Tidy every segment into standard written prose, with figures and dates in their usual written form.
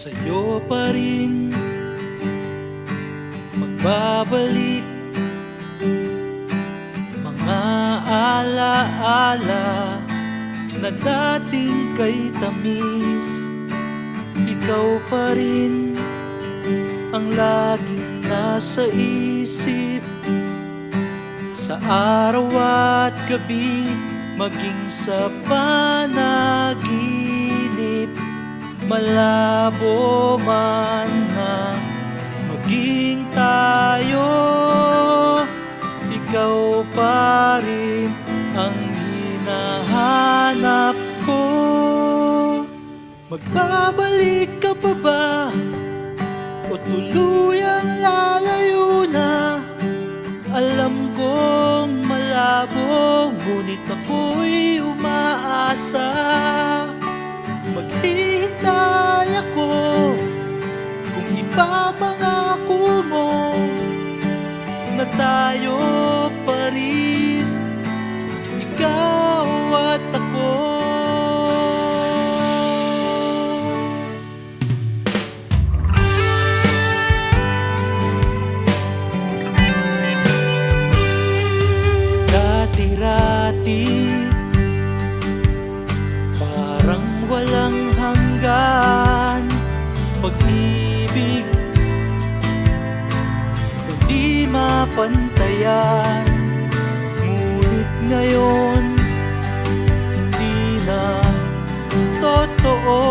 sa'yo pa rin magbabalik. Mga alaala na dating kay tamis, ikaw pa rin ang laging nasa isip. Sa araw at gabi, maging sa panaginip, malabo man na maging tayo, ikaw pa rin ang hinahanap ko. Magbabalik ka pa ba o tuluyang lalayo na? Alam kong malabo, ngunit ako'y umaasa. Maghihintay ako kung ipapangako mo na tayo pa rin, ikaw at ako. Dati-rati parang walang hanggan, pag-ibig na di mapantayan. Ngunit ngayon hindi na totoo,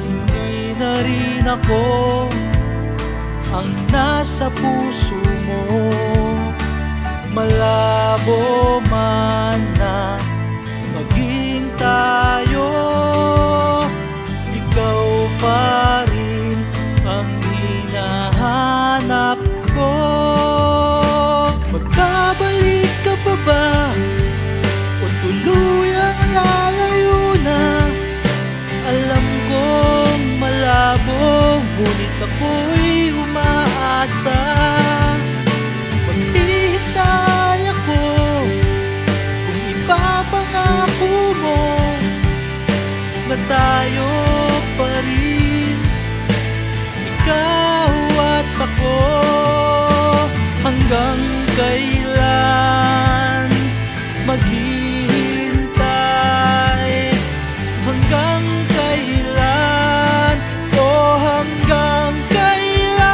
hindi na rin ako ang nasa puso mo. Malabo man na maging tayo, ikaw pa rin ang hinahanap ko. Magbabalik ka pa ba o tuluyang lalayo na? Alam kong malabo, ngunit ako'y umaasa. Maghihintay ako kung ipapangako mo na tayo pa rin, ikaw at ako. Hanggang kailan maghihintay? Hanggang kailan? O hanggang kailan?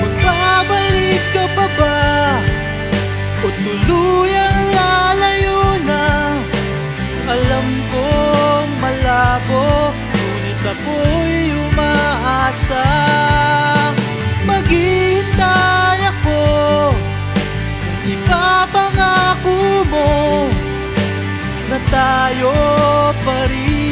Magbabalik ka pa ba o tuluyang lalayo na? Alam kong malabo, ngunit ako'y umaasa. Maghihintay ako kung ipapangako mo na tayo pa rin,